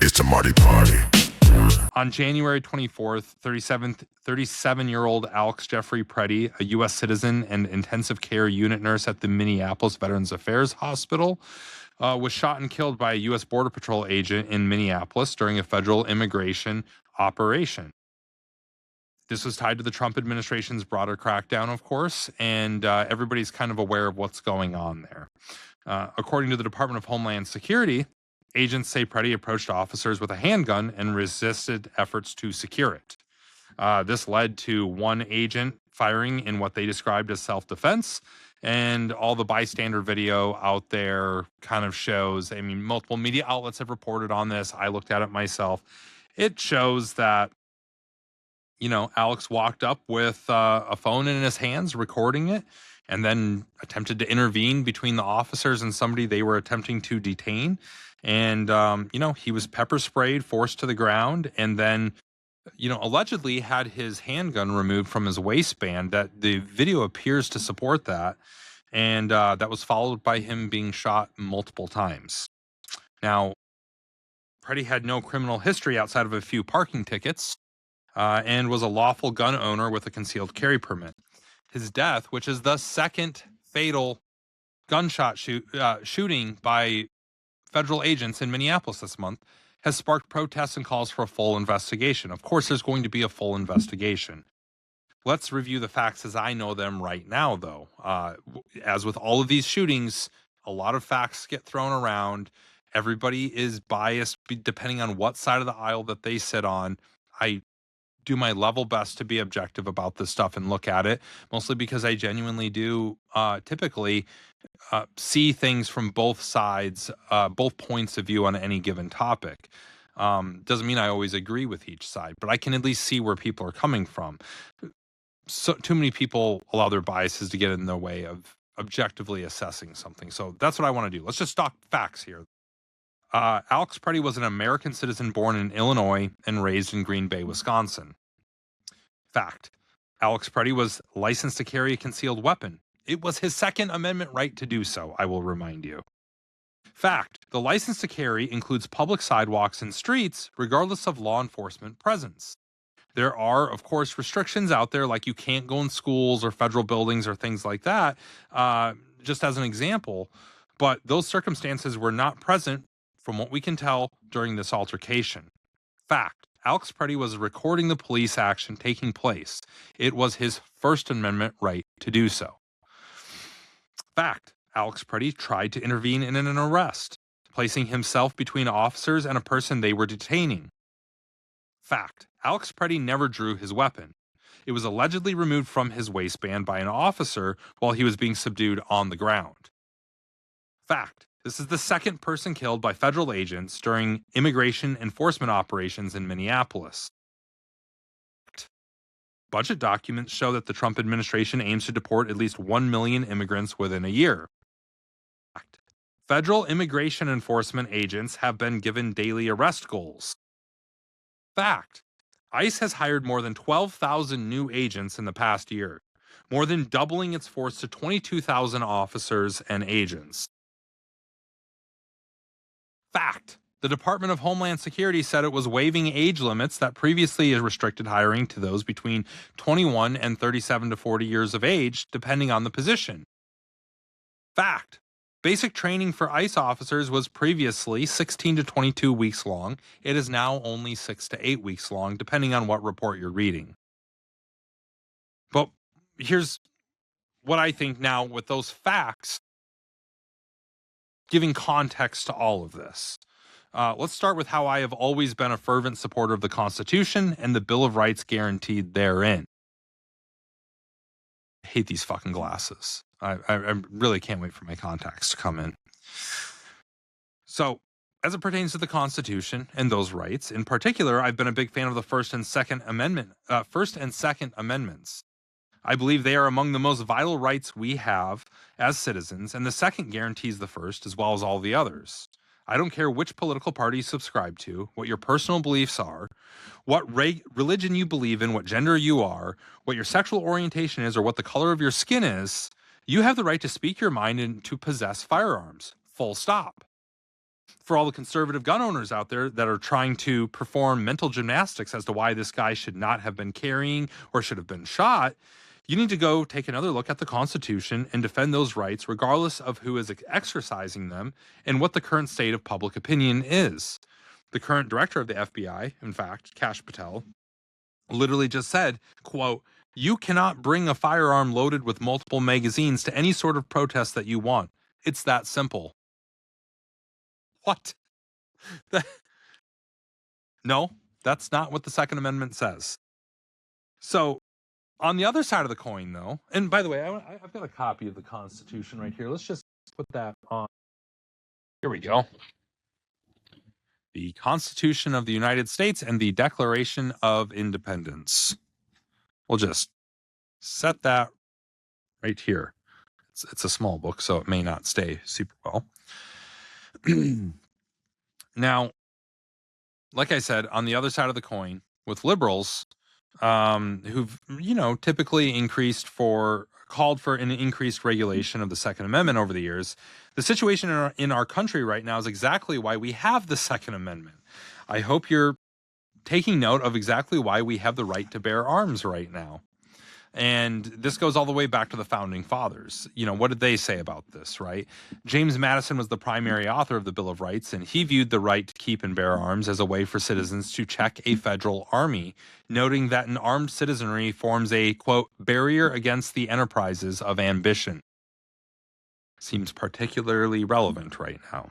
It's a Marty party. On January 24th, 37-year-old Alex Jeffrey Pretti, a U.S. citizen and intensive care unit nurse at the Minneapolis Veterans Affairs Hospital, was shot and killed by a U.S. Border Patrol agent in Minneapolis during a federal immigration operation. This was tied to the Trump administration's broader crackdown, of course, and everybody's kind of aware of what's going on there. According to the Department of Homeland Security, agents say Pretti approached officers with a handgun and resisted efforts to secure it. This led to one agent firing in what they described as self-defense, and all the bystander video out there kind of shows, I mean, multiple media outlets have reported on this. I looked at it myself. It shows that, you know, Alex walked up with a phone in his hands, recording it, and then attempted to intervene between the officers and somebody they were attempting to detain. And, you know, he was pepper sprayed, forced to the ground, and then, you know, allegedly had his handgun removed from his waistband. That the video appears to support that. And that was followed by him being shot multiple times. Now, Pretti had no criminal history outside of a few parking tickets and was a lawful gun owner with a concealed carry permit. His death, which is the second fatal gunshot shooting by federal agents in Minneapolis this month, has sparked protests and calls for a full investigation. Of course, there's going to be a full investigation. Let's review the facts as I know them right now, though. As with all of these shootings, a lot of facts get thrown around. Everybody is biased depending on what side of the aisle that they sit on. I do my level best to be objective about this stuff and look at it, mostly because I genuinely do typically see things from both sides, both points of view on any given topic. Doesn't mean I always agree with each side, but I can at least see where people are coming from. So too many people allow their biases to get in the way of objectively assessing something. So that's what I want to do. Let's just talk facts here. Alex Pretti was an American citizen born in Illinois and raised in Green Bay, Wisconsin. Fact: Alex Pretti was licensed to carry a concealed weapon. It was his Second Amendment right to do so, I will remind you. Fact: the license to carry includes public sidewalks and streets, regardless of law enforcement presence. There are, of course, restrictions out there, like you can't go in schools or federal buildings or things like that, just as an example. But those circumstances were not present, from what we can tell, during this altercation. Fact: Alex Pretti was recording the police action taking place. It was his First Amendment right to do so. Fact: Alex Pretti tried to intervene in an arrest, placing himself between officers and a person they were detaining. Fact: Alex Pretti never drew his weapon. It was allegedly removed from his waistband by an officer while he was being subdued on the ground. Fact: this is the second person killed by federal agents during immigration enforcement operations in Minneapolis. Budget documents show that the Trump administration aims to deport at least 1 million immigrants within a year. Fact: federal immigration enforcement agents have been given daily arrest goals. Fact: ICE has hired more than 12,000 new agents in the past year, more than doubling its force to 22,000 officers and agents. Fact: the Department of Homeland Security said it was waiving age limits that previously restricted hiring to those between 21 and 37 to 40 years of age, depending on the position. Fact: basic training for ICE officers was previously 16 to 22 weeks long. It is now only 6 to 8 weeks long, depending on what report you're reading. But here's what I think now with those facts, giving context to all of this. Let's start with how I have always been a fervent supporter of the Constitution and the Bill of Rights guaranteed therein. I hate these fucking glasses. I really can't wait for my contacts to come in. So, as it pertains to the Constitution and those rights, in particular, I've been a big fan of the First and Second Amendments. I believe they are among the most vital rights we have as citizens, and the second guarantees the first as well as all the others. I don't care which political party you subscribe to, what your personal beliefs are, what religion you believe in, what gender you are, what your sexual orientation is, or what the color of your skin is. You have the right to speak your mind and to possess firearms. Full stop. For all the conservative gun owners out there that are trying to perform mental gymnastics as to why this guy should not have been carrying or should have been shot, you need to go take another look at the Constitution and defend those rights, regardless of who is exercising them and what the current state of public opinion is. The current director of the FBI, in fact, Kash Patel, literally just said, quote, "You cannot bring a firearm loaded with multiple magazines to any sort of protest that you want. It's that simple." What? No, that's not what the Second Amendment says. So, on the other side of the coin, though, and by the way, I've got a copy of the Constitution right here. Let's just put that on. Here we go. The Constitution of the United States and the Declaration of Independence. We'll just set that right here. It's a small book, so it may not stay super well. Now, like I said, on the other side of the coin, with liberals, who've typically called for an increased regulation of the Second Amendment over the years, the situation in our country right now is exactly why we have the Second Amendment. I hope you're taking note of exactly why we have the right to bear arms right now. And this goes all the way back to the founding fathers. What did they say about this, right? James Madison was the primary author of the Bill of Rights, and he viewed the right to keep and bear arms as a way for citizens to check a federal army, noting that an armed citizenry forms a, quote, barrier against the enterprises of ambition. Seems particularly relevant right now.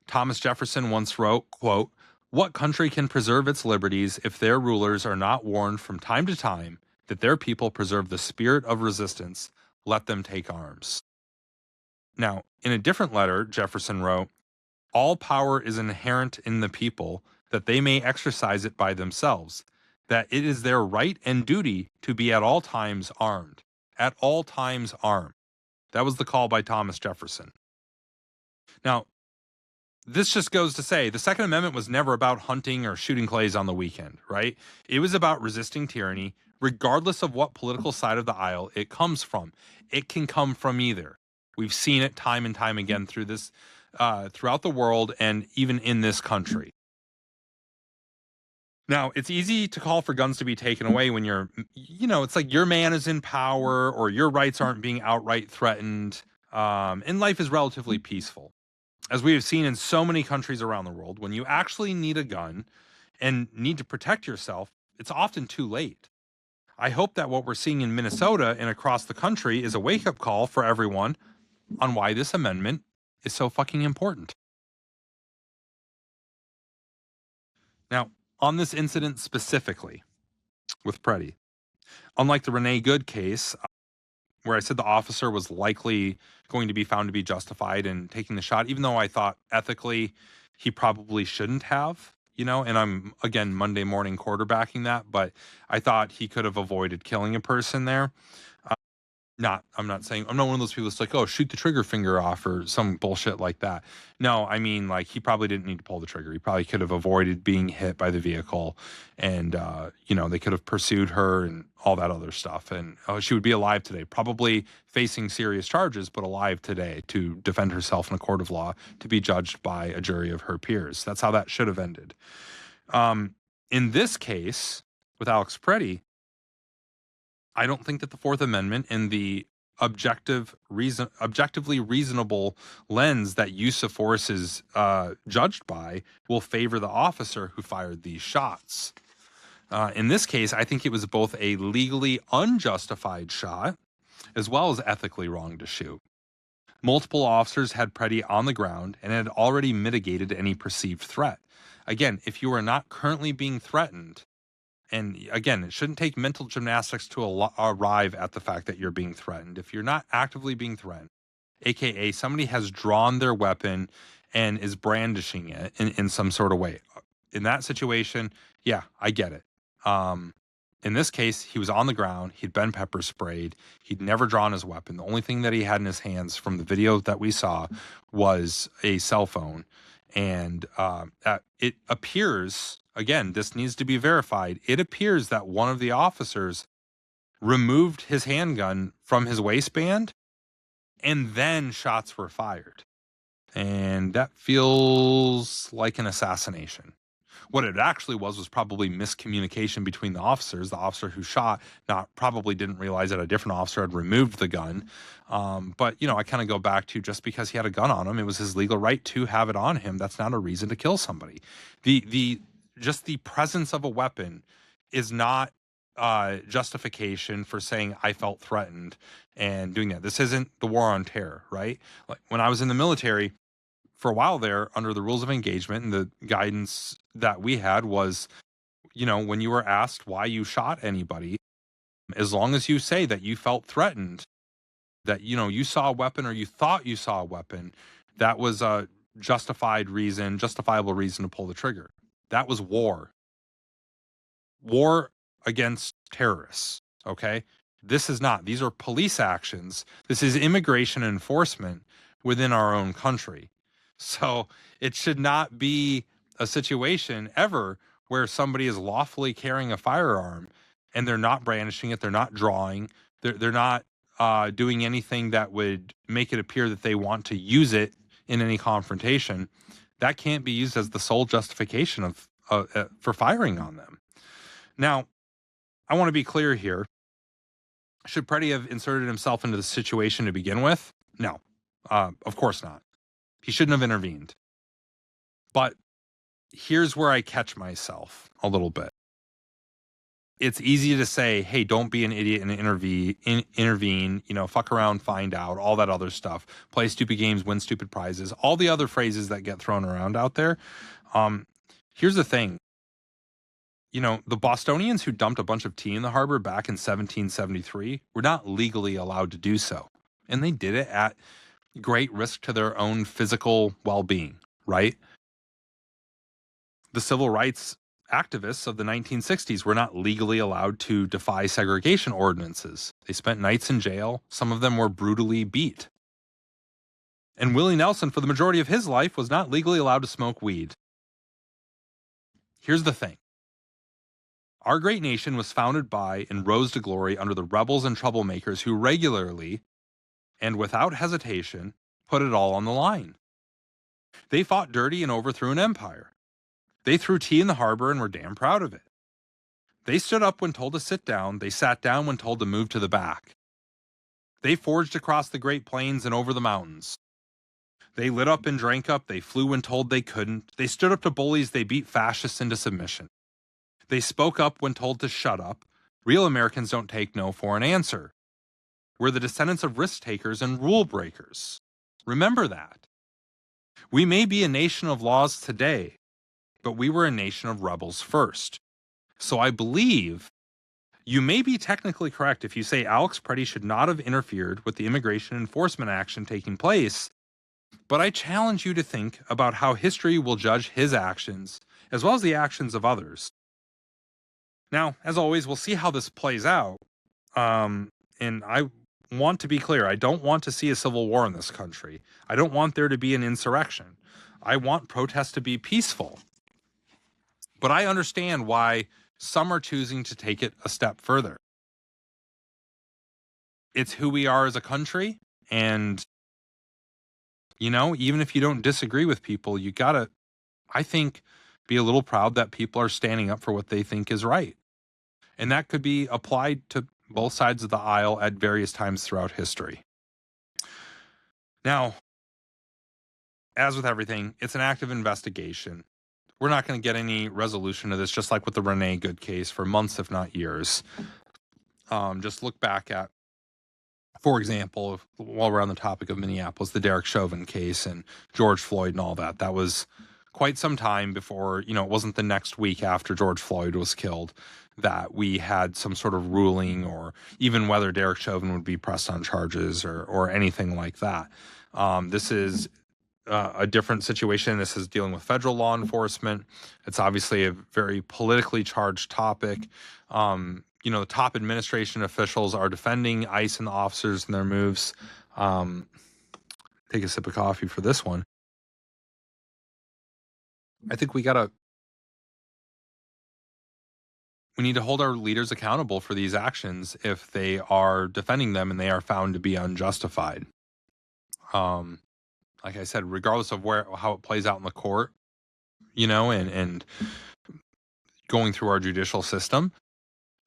Thomas Jefferson once wrote, quote, "What country can preserve its liberties if their rulers are not warned from time to time that their people preserve the spirit of resistance? Let them take arms." Now, in a different letter, Jefferson wrote, "All power is inherent in the people, that they may exercise it by themselves, that it is their right and duty to be at all times armed." At all times armed. That was the call by Thomas Jefferson. Now, this just goes to say the Second Amendment was never about hunting or shooting clays on the weekend, right? It was about resisting tyranny, regardless of what political side of the aisle it comes from. It can come from either. We've seen it time and time again through this, throughout the world and even in this country. Now, it's easy to call for guns to be taken away when it's like your man is in power or your rights aren't being outright threatened, and life is relatively peaceful. As we have seen in so many countries around the world, when you actually need a gun and need to protect yourself, it's often too late. I hope that what we're seeing in Minnesota and across the country is a wake-up call for everyone on why this amendment is so fucking important. Now, on this incident specifically with Pretti, unlike the Renee Good case, where I said the officer was likely going to be found to be justified in taking the shot, even though I thought ethically he probably shouldn't have, and I'm, again, Monday morning quarterbacking that, but I thought he could have avoided killing a person there. I'm not one of those people that's like, oh, shoot the trigger finger off or some bullshit like that. No, I mean, like, he probably didn't need to pull the trigger. He probably could have avoided being hit by the vehicle, and, they could have pursued her and all that other stuff. And she would be alive today, probably facing serious charges, but alive today to defend herself in a court of law, to be judged by a jury of her peers. That's how that should have ended. In this case, with Alex Pretti, I don't think that the Fourth Amendment and the objectively reasonable lens that use of force is judged by will favor the officer who fired these shots. In this case, I think it was both a legally unjustified shot as well as ethically wrong to shoot. Multiple officers had Pretti on the ground and had already mitigated any perceived threat. Again, if you are not currently being threatened, and again, it shouldn't take mental gymnastics to arrive at the fact that you're being threatened. If you're not actively being threatened, aka somebody has drawn their weapon and is brandishing it in some sort of way, in that situation, yeah, I get it. In this case, he was on the ground. He'd been pepper sprayed. He'd never drawn his weapon. The only thing that he had in his hands from the video that we saw was a cell phone. And it appears, again, this needs to be verified. It appears that one of the officers removed his handgun from his waistband and then shots were fired. And that feels like an assassination. What it actually was probably miscommunication between the officers. The officer who shot probably didn't realize that a different officer had removed the gun. But I kind of go back to, just because he had a gun on him, it was his legal right to have it on him. That's not a reason to kill somebody. Just the presence of a weapon is not justification for saying I felt threatened and doing that. This isn't the war on terror, right? Like when I was in the military, for a while there, under the rules of engagement and the guidance that we had was, when you were asked why you shot anybody, as long as you say that you felt threatened, that, you saw a weapon or you thought you saw a weapon, that was a justifiable reason to pull the trigger. That was war against terrorists. Okay. This is not, these are police actions. This is immigration enforcement within our own country. So it should not be a situation ever where somebody is lawfully carrying a firearm and they're not brandishing it, they're not drawing, they're not doing anything that would make it appear that they want to use it in any confrontation. That can't be used as the sole justification of for firing on them. Now, I want to be clear here. Should Pretti have inserted himself into the situation to begin with? No, of course not. He shouldn't have intervened. But here's where I catch myself a little bit. It's easy to say, hey, don't be an idiot and intervene, fuck around, find out, all that other stuff. Play stupid games, win stupid prizes, all the other phrases that get thrown around out there. Here's the thing. The Bostonians who dumped a bunch of tea in the harbor back in 1773 were not legally allowed to do so. And they did it at great risk to their own physical well-being, right? The civil rights activists of the 1960s were not legally allowed to defy segregation ordinances. They spent nights in jail. Some of them were brutally beat. And Willie Nelson, for the majority of his life, was not legally allowed to smoke weed. Here's the thing. Our great nation was founded by and rose to glory under the rebels and troublemakers who regularly and without hesitation put it all on the line. They fought dirty and overthrew an empire. They threw tea in the harbor and were damn proud of it. They stood up when told to sit down. They sat down when told to move to the back. They forged across the Great Plains and over the mountains. They lit up and drank up. They flew when told they couldn't. They stood up to bullies. They beat fascists into submission. They spoke up when told to shut up. Real Americans don't take no for an answer. We're the descendants of risk takers and rule breakers. Remember that. We may be a nation of laws today, but we were a nation of rebels first. So I believe you may be technically correct if you say Alex Pretti should not have interfered with the immigration enforcement action taking place, but I challenge you to think about how history will judge his actions as well as the actions of others. Now, as always, we'll see how this plays out. And I want to be clear. I don't want to see a civil war in this country. I don't want there to be an insurrection. I want protests to be peaceful. But I understand why some are choosing to take it a step further. It's who we are as a country. And, even if you don't disagree with people, you gotta, I think, be a little proud that people are standing up for what they think is right. And that could be applied to both sides of the aisle at various times throughout history. Now, as with everything, it's an active investigation. We're not going to get any resolution to this, just like with the Renee Good case, for months, if not years. Just look back at, for example, while we're on the topic of Minneapolis, the Derek Chauvin case and George Floyd and all that. That was quite some time before, it wasn't the next week after George Floyd was killed that we had some sort of ruling, or even whether Derek Chauvin would be pressed on charges or anything like that. This is a different situation. This is dealing with federal law enforcement. It's obviously a very politically charged topic. The top administration officials are defending ICE and the officers and their moves. Take a sip of coffee for this one. I think we need to hold our leaders accountable for these actions if they are defending them and they are found to be unjustified. like I said, regardless of how it plays out in the court, and going through our judicial system,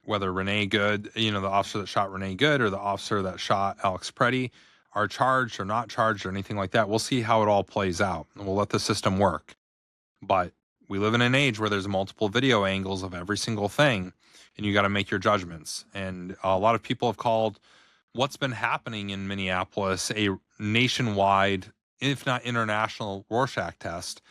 whether Renee Good, the officer that shot Renee Good or the officer that shot Alex Pretti are charged or not charged or anything like that. We'll see how it all plays out, and we'll let the system work. But we live in an age where there's multiple video angles of every single thing, and you got to make your judgments. And a lot of people have called what's been happening in Minneapolis a nationwide, if not international, Rorschach test,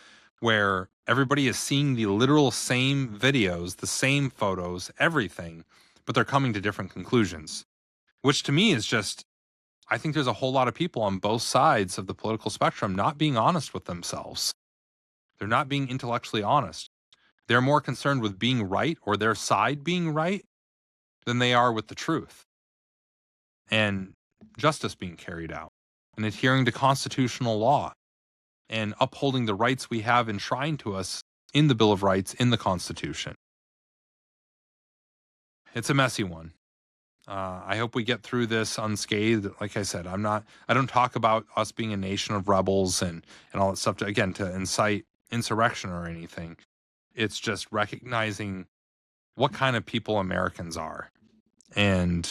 where everybody is seeing the literal same videos, the same photos, everything, but they're coming to different conclusions, which to me is just, I think there's a whole lot of people on both sides of the political spectrum not being honest with themselves. They're not being intellectually honest. They're more concerned with being right or their side being right than they are with the truth and justice being carried out and adhering to constitutional law and upholding the rights we have enshrined to us in the Bill of Rights, in the Constitution. It's a messy one. I hope we get through this unscathed. Like I said, I don't talk about us being a nation of rebels and all that stuff to incite insurrection or anything. It's just recognizing what kind of people Americans are. And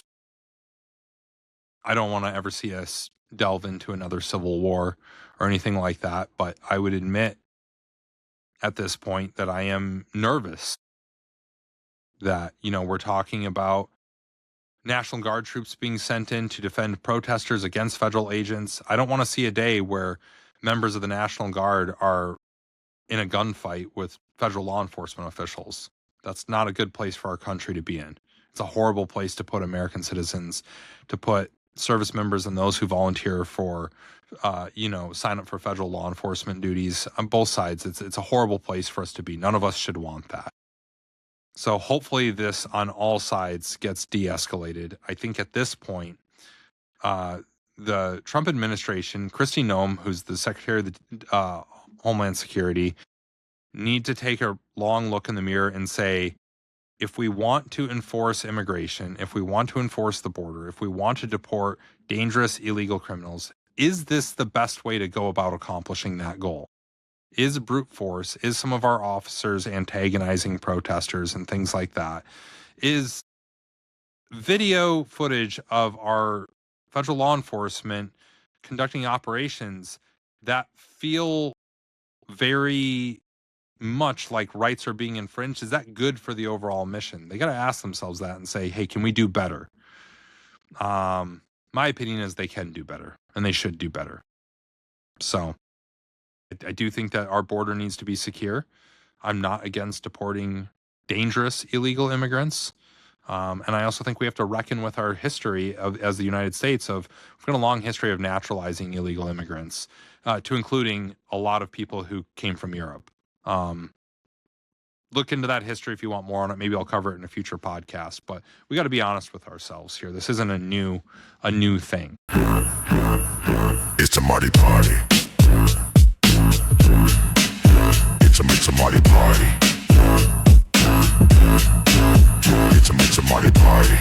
I don't want to ever see us delve into another civil war or anything like that, but I would admit at this point that I am nervous that, we're talking about National Guard troops being sent in to defend protesters against federal agents. I don't want to see a day where members of the National Guard are in a gunfight with federal law enforcement officials. That's not a good place for our country to be in. It's a horrible place to put American citizens, to put service members and those who volunteer for, sign up for federal law enforcement duties on both sides. It's a horrible place for us to be. None of us should want that. So hopefully this on all sides gets de-escalated. I think at this point, the Trump administration, Kristi Noem, who's the Secretary of the Homeland Security, need to take a long look in the mirror and say, if we want to enforce immigration, if we want to enforce the border, if we want to deport dangerous illegal criminals, is this the best way to go about accomplishing that goal? Is brute force, is some of our officers antagonizing protesters and things like that? Is video footage of our federal law enforcement conducting operations that feel very much like rights are being infringed, is that good for the overall mission? They got to ask themselves that and say, hey, can we do better? My opinion is they can do better and they should do better. So I do think that our border needs to be secure. I'm not against deporting dangerous illegal immigrants. And I also think we have to reckon with our history as the United States we've got a long history of naturalizing illegal immigrants, to including a lot of people who came from Europe. Look into that history if you want more on it. Maybe I'll cover it in a future podcast, but we got to be honest with ourselves here. This isn't a new thing. It's a Marty party. It's a Marty party. It's a Marty party.